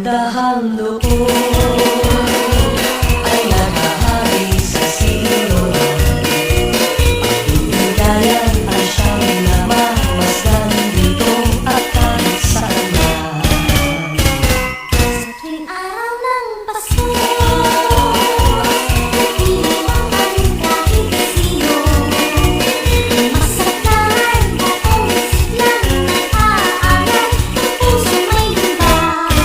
Kagandahang loob ay naghahari sa Siyon. Ang hidayat ay siyang namamasdan dito at kahit saan na. Sa tuwing araw ng Pasko, iiwan kahit Siyon. Masakay buong isip lang ay aaral, puso may hintay.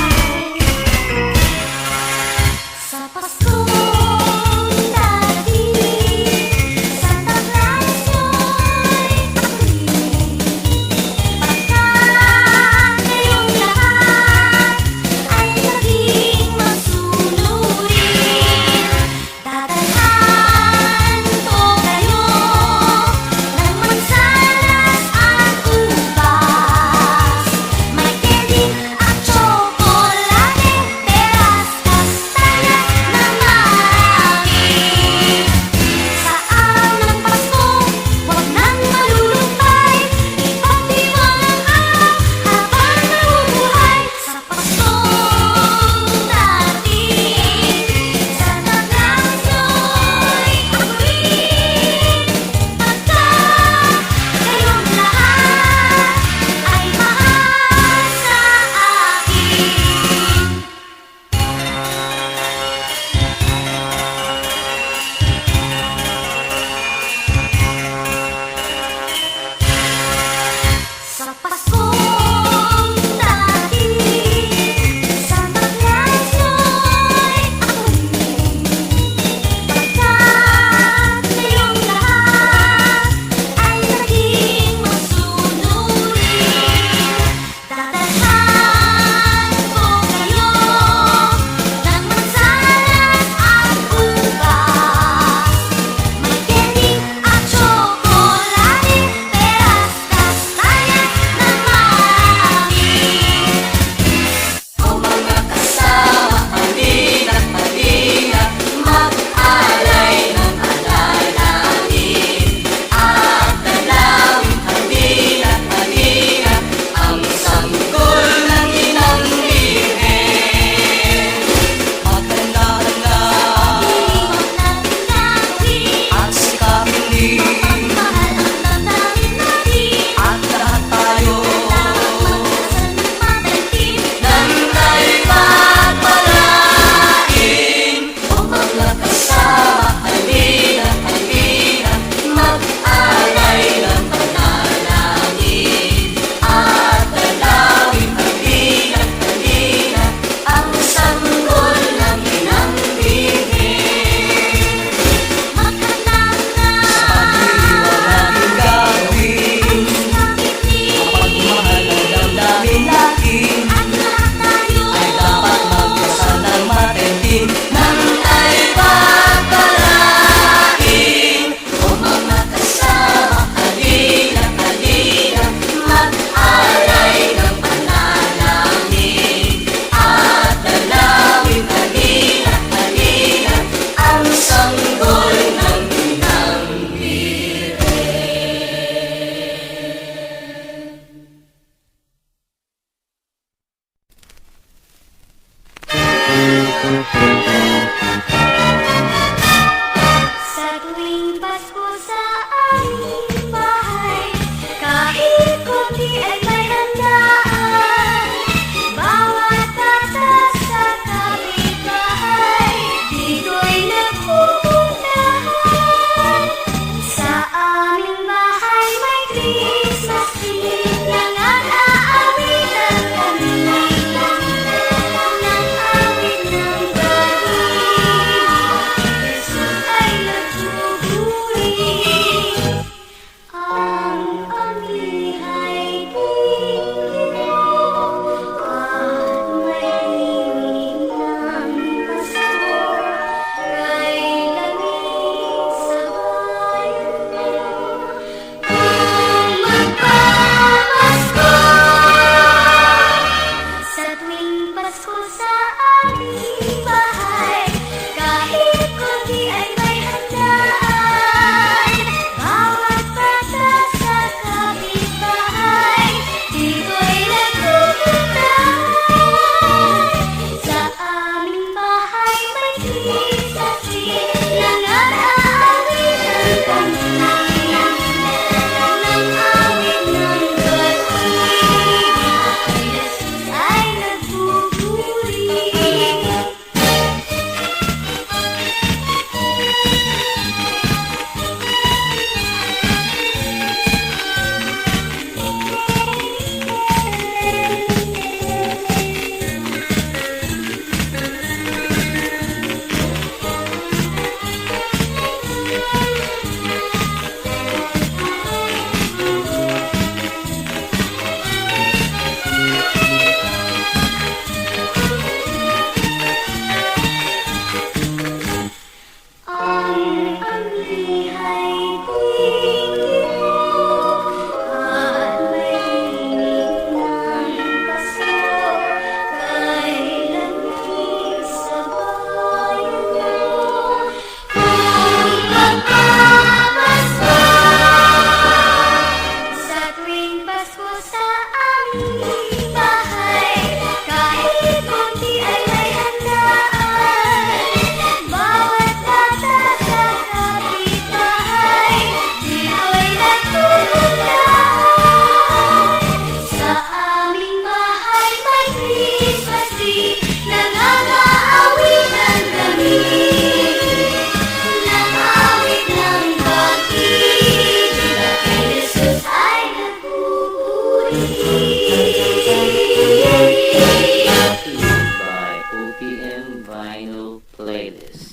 by OPM Vinyl Playlist.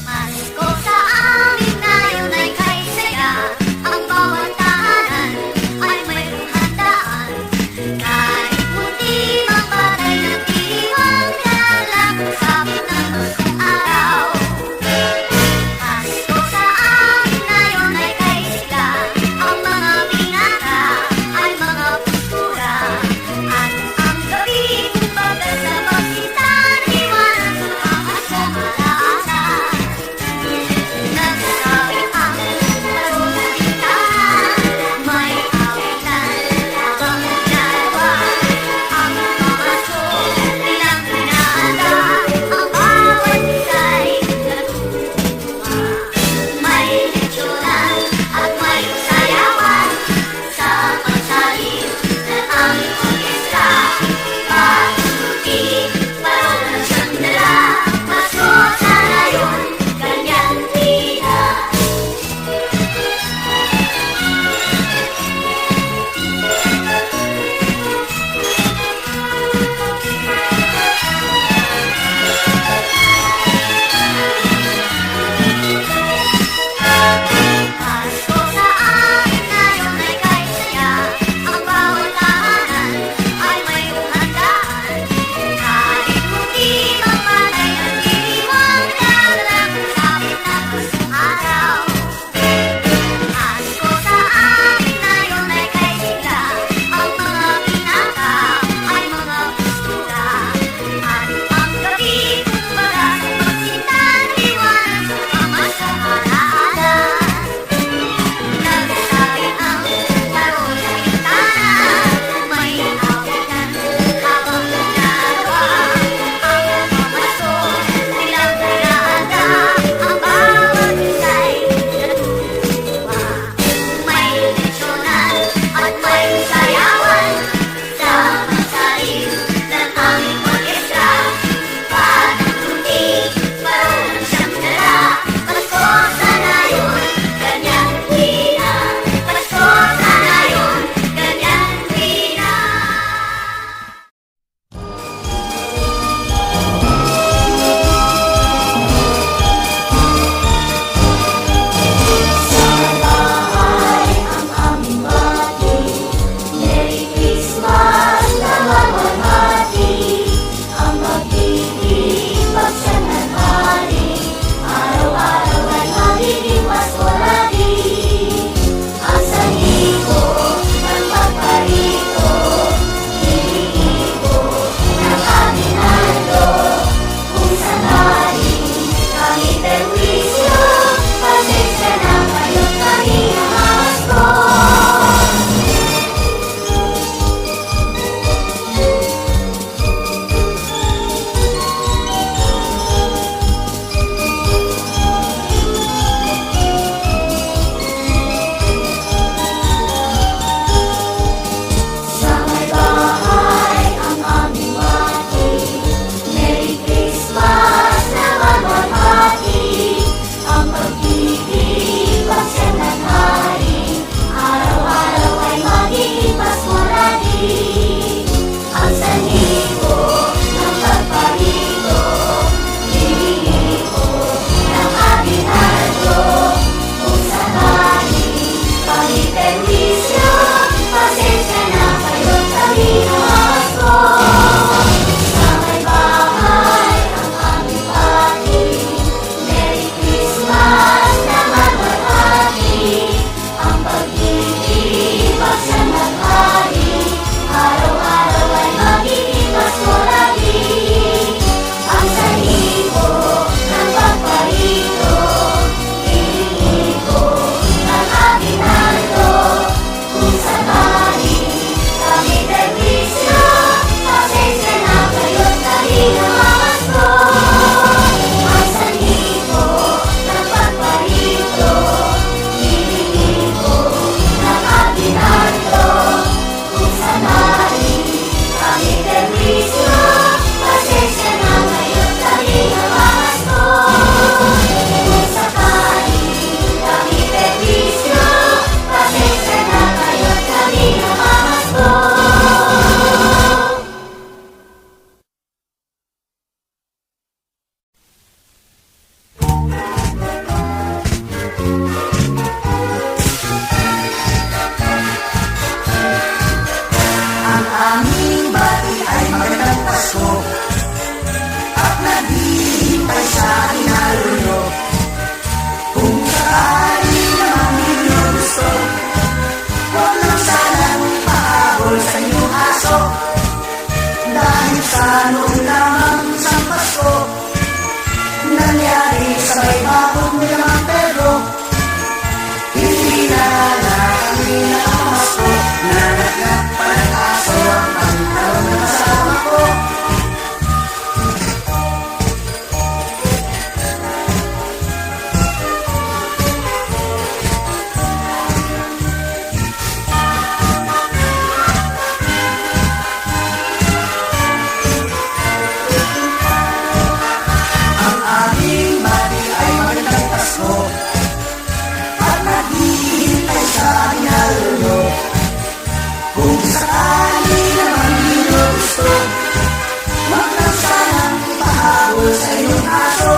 Pasko sa amin ngayon ay kay saya. Ang bawat tahanan ay mayroong handaan. Kahit munti mang bagay na sa noon lamang isang Pasko, nangyari sa may bakod ni Mang Pedro. Hindi na kami nakamasko, nanagap pa ng aso ang pantalon ng asawa ko. Ang aming bati ay magandang Pasko at naghihintay sa aming halulo. Kung sakali naman di nyo gusto, wag lang sanang ipahabol sa inyong aso.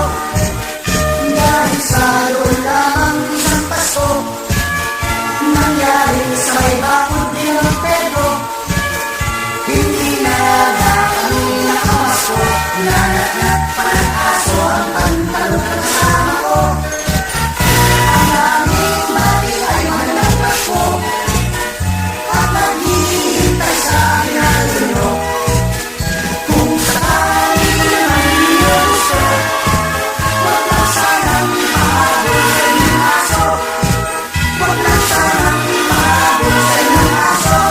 Dahil sa doon lamang isang Pasko, nangyari sa may bakod ni Mang Pedro. Hindi na kami nakamasko, nanatnat pa ng aso ang pantalon ng kasama ko. Ang aming bati ay magandang Pasko at naghihintay sa amin halulo. Kung sakali naman di nyo gusto, wag lang sanang ipahabol sa inyong aso. Wag lang sanang ipahabol sa inyong aso.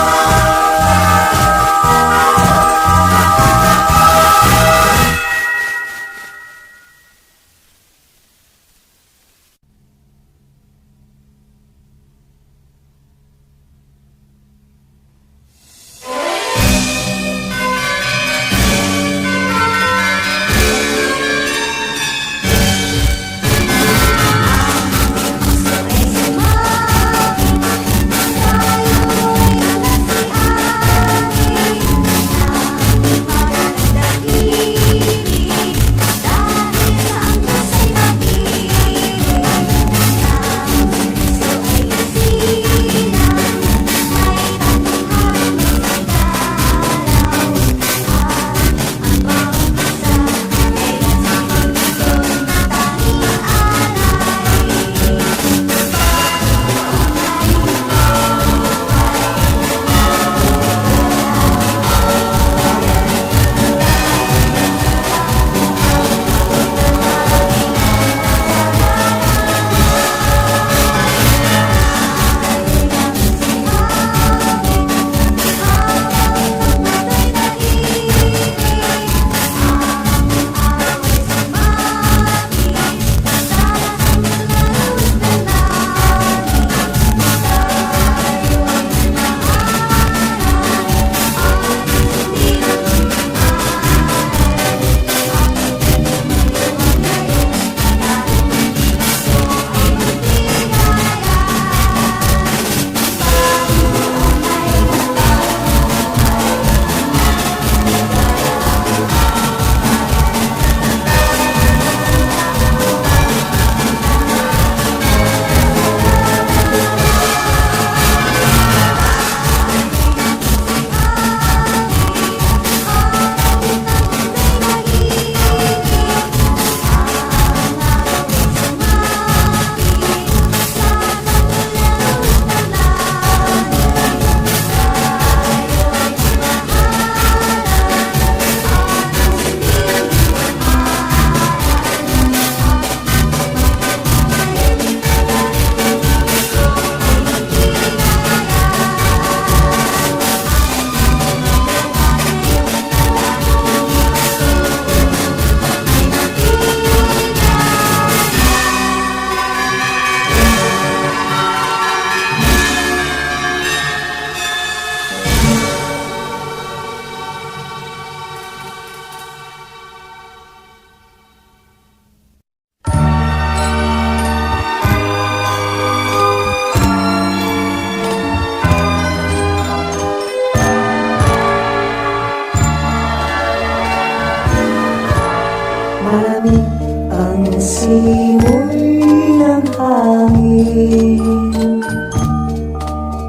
Malamig ang simoy ng hangin,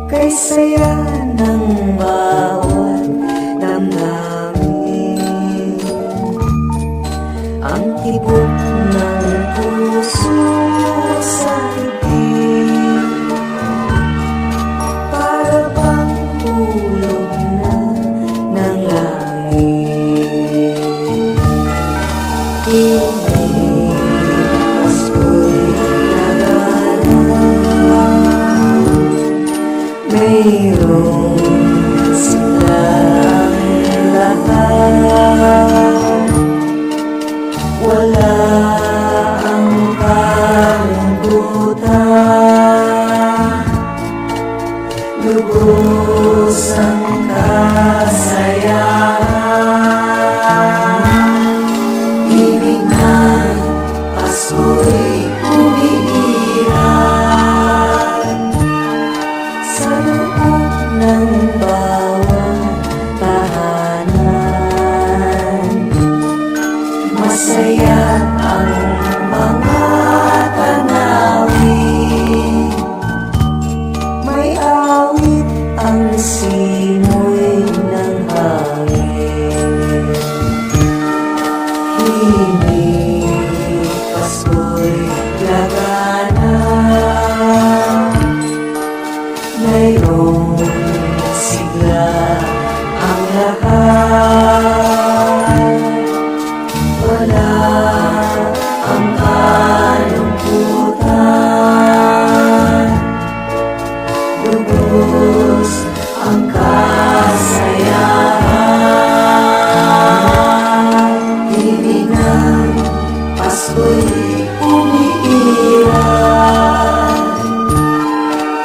kay saya ng bawat damdamin. Ang tibok ng puso sa dibdib, para bang hulog na ng langit. Masaya ang mga tanawin, may awit ang simoy ng hangin. Himig, Pasko'y lagana, mayroong sigla ang lahat. Wala ang kalungkutan, lubos ang kasayahan. Ibig ng Pasko'y umiiral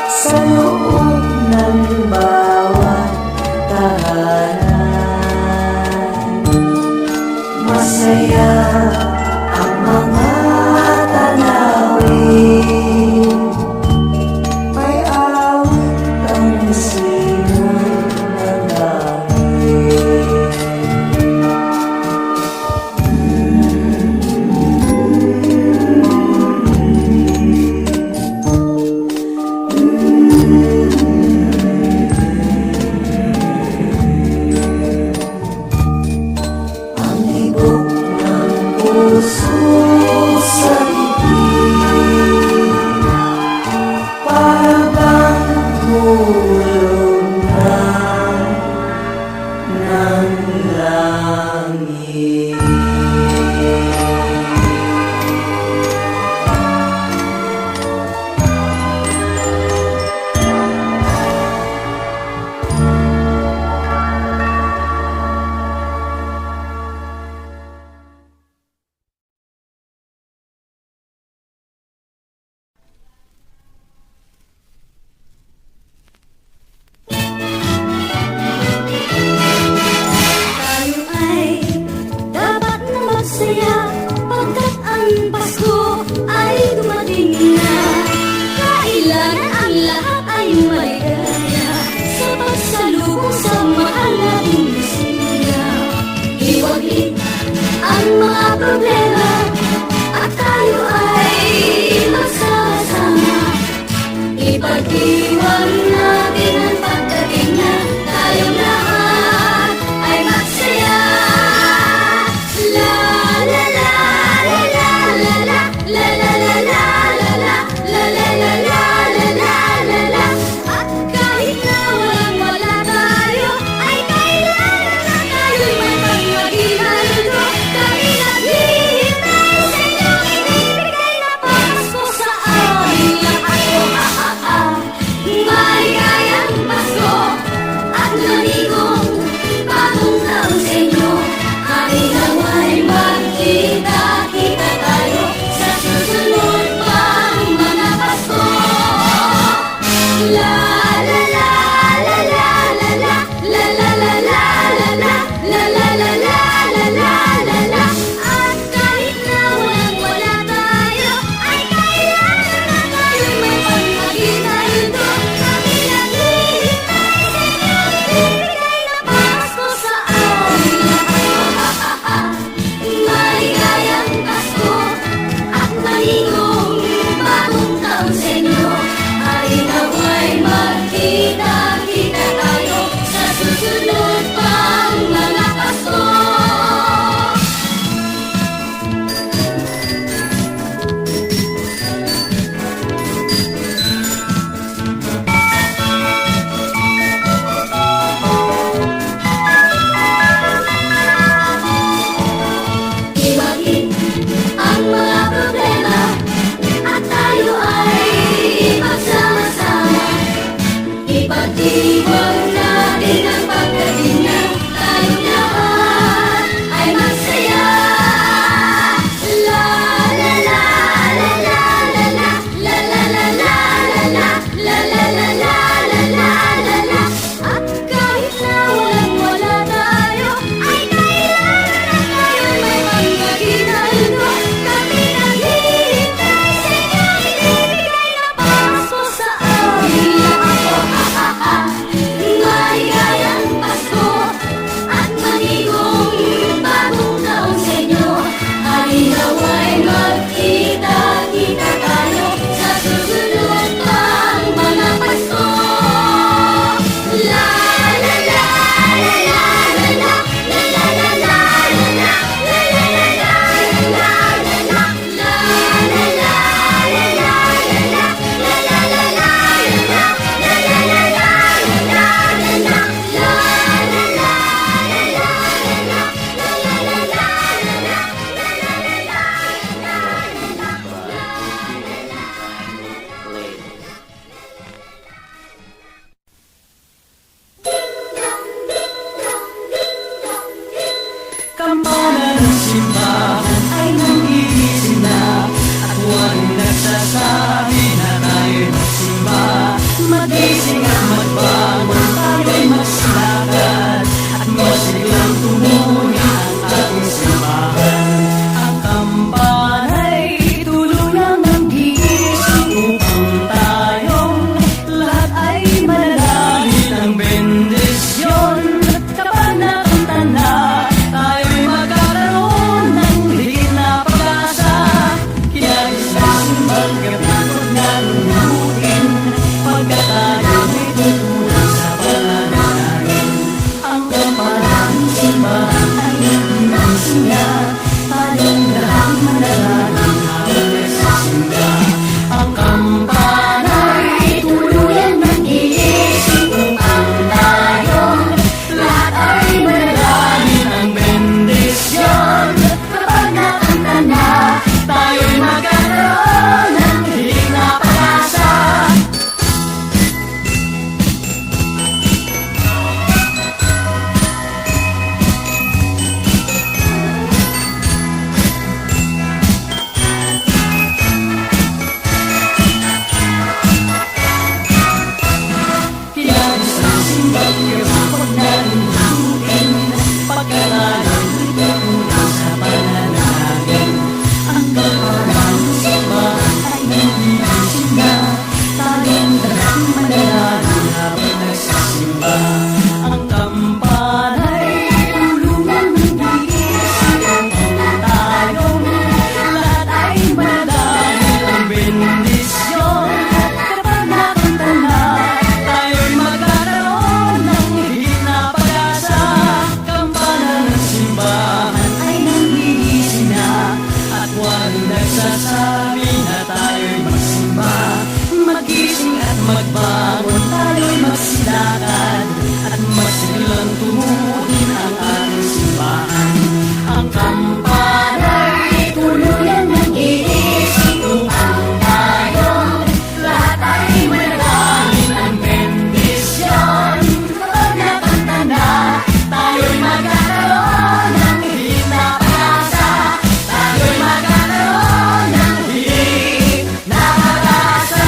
sa loob ng bawat tahanan. Masaya ang mga tanawin, may awit ang simoy ng langit. Ang tibok ng puso sa bibig, para bang hulog ng langit. Tayo ay dapat na magsaya pagkat ang Pasko ay dumating na. Kailangan ang lahat ay maligaya sa pagsalubong sa mahal nating Mesiya. Iwagin ang mga problema at tayo ay magsasama. Ipag-iwan natin ang pagdating na tayong lahat ay magsaya. La la la la la la la la la la la la la la la la la la la la. At kahit na walang-wala tayo, ay kailangan na tayo'y may pagmaghihaldo. Kami naghihintay sa inyong ibibigay na Pasko sa aming lahat. Oh, ah, ah, ah. Kampanan ng simbahan ay nangigising na, at huwag nagsasabi na tayo'y magsimba. Magising at magbangon, tayo'y magsilakad, at masiglang tumuhin ang ating simbahan. Ang kampana'y tuluyang nanggigising upang tayong lahat ay manalangin ng bendisyon. Kapag nakanta na, tayo'y magkakaroon ng higit na pag-asa. Kaya isang magkapagod na lulutin, pagka tayo'y tutulong sa pananalangin. Ang kampanan ng simbahan ay nangigising na, tayong lahat manalangin habang nagsisimba. Ang kampana'y Tuluyang nag-iisip upang tayong lahat ay manalangin ng bendisyon. kapag nakanta na, Tayo'y magkaroon ng higit na pag-asa. Kaya isang simbang kapag nalulutin, pagkalalang itutulang sa pananalangin. Ang kampanan ng simbahan ay nangigising na, tayong dalang manalangin habang nagsisimba. Ang kampana'y tulungan nanggigising upang tayong lahat ay manalangin ng bendisyon. Kapag nakanta na, tayo'y magkakaroon ng higit na pag-asa. Kampanan ng simbahan ay nangigising na, at huwag nagsasabi na tayo'y magsimba. Magising at magbangon, tayo'y magsilakad, at masiglang tumuhin ang ating simbahan. Ang kampana'y tuluyang nag-iisip upang tayong lahat ay manalangin ng bendisyon. kapag nakanta na, Tayo'y magkakaroon ng higit na pag-asa. Tayo'y magkakaroon ng higit na pag-asa.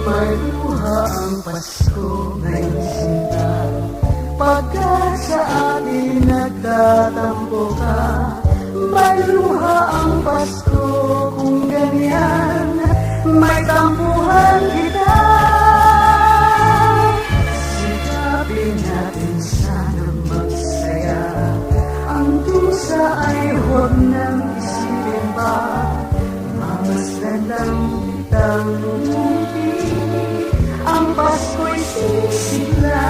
Maluha ang Pasko ngayong sinta, pagka sa atin nagtatampo ka. Maluha ang Pasko kung ganyan, may tampuhan kita. Sikapin natin sana magsaya, ang dusa ay huwag nang isipin pa. Mamasdan lang kitang umuwi, ang Pasko'y sisigla.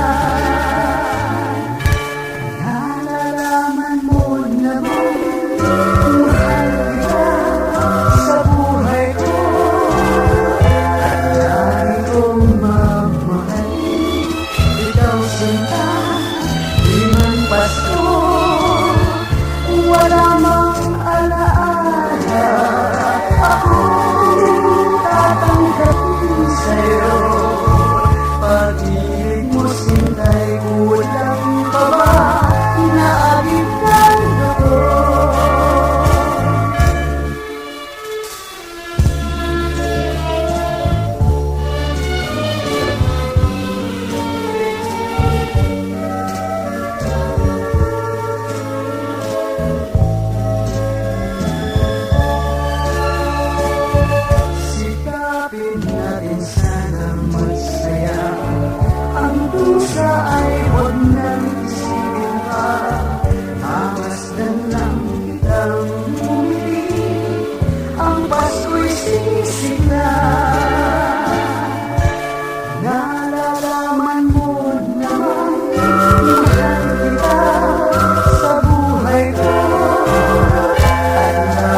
Nalalaman mo na mahal kita sa buhay ko, at lagi kong mamahalin. Ikaw sinta, limang Pasko, wala mang alaala. Ako'y tatanggapin sa'yo. Pag-ibig mo sintay, kulang pa ba na agit ng dugo? Sikapin natin sana magsaya, ang dusa ay huwag nang isipin pa. Mamasdan lang kitang umili, ang Pasko'y sisigla. Nalalaman mo naman, mahal kita sa buhay ko, at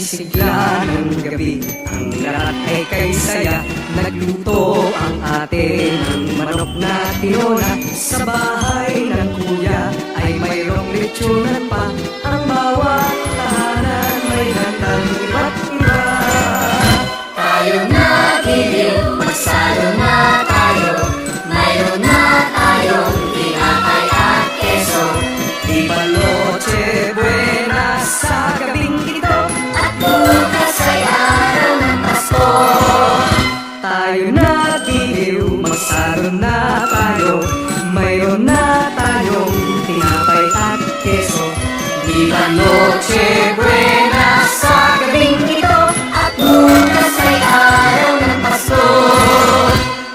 sigla ng gabi, ang lahat ay kay saya. Nagluto ang ate ng manok na tinola. Sa bahay ng kuya ay mayroong lechonan pa. Ang bawat tahanan may handang iba't iba. Tayo na giliw, magsalo na tayo. Mayroon na tayong tinapay at keso. Di ba noche buena sa gabing ito? At bukas ay araw ng Pasko. Tayo na giliw, magsaro na tayo. Mayroon na tayong tinapay at keso. Di ba noche buena sa gabing ito? At bukas ay araw ng Pasko.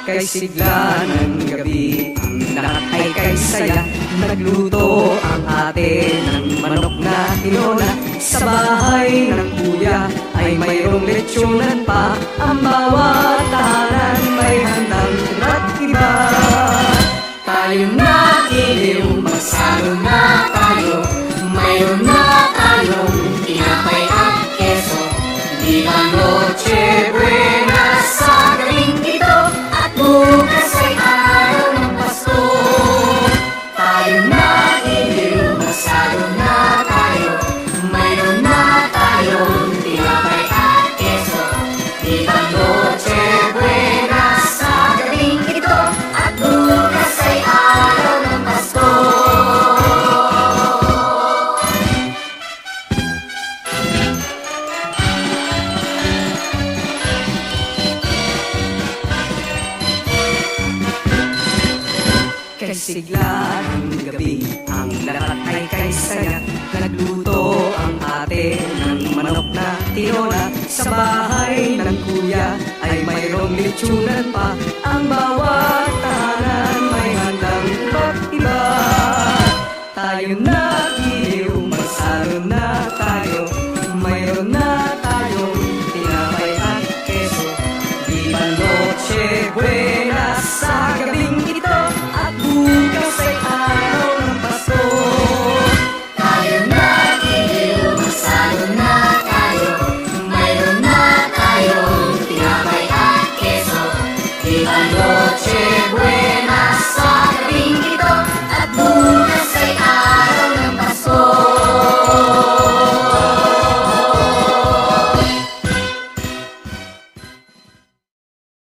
Kay sigla ng gabi, ang lahat ay kay saya. Nagluto ang ate ng manok na tinola. Sa bahay ng kuya ay mayroong lechonan pa. Ang bawat tahanan may handang iba't iba. Tayo na giliw, magsalo na tayo. Mayroon na tayong tinapay at keso. Di ba noche buena sa gabing ito? At bukas ay araw ng Pasko. Tayo na giliw, magsalo na tayo. Mayroon na tayong tinapay at keso. Di ba noche buena sa gabing ito? At bukas ay araw ng Pasko. Kay sigla ng gabi, ang lahat ay kay saya. Nagluto ang ate ng manok na tinola. Sa bahay ng kuya ay mayroong lechonan pa. Ang bawat tahanan may handang iba't iba. Tayo na giliw, magsalo na tayo. Mayroon na tayong tinapay at keso. Di ba noche buena sa gabing ito? At bukas ay araw ng Pasko. Tayo na giliw, magsalo na tayo. Mayroon na tayong tinapay at keso. Di ba noche buena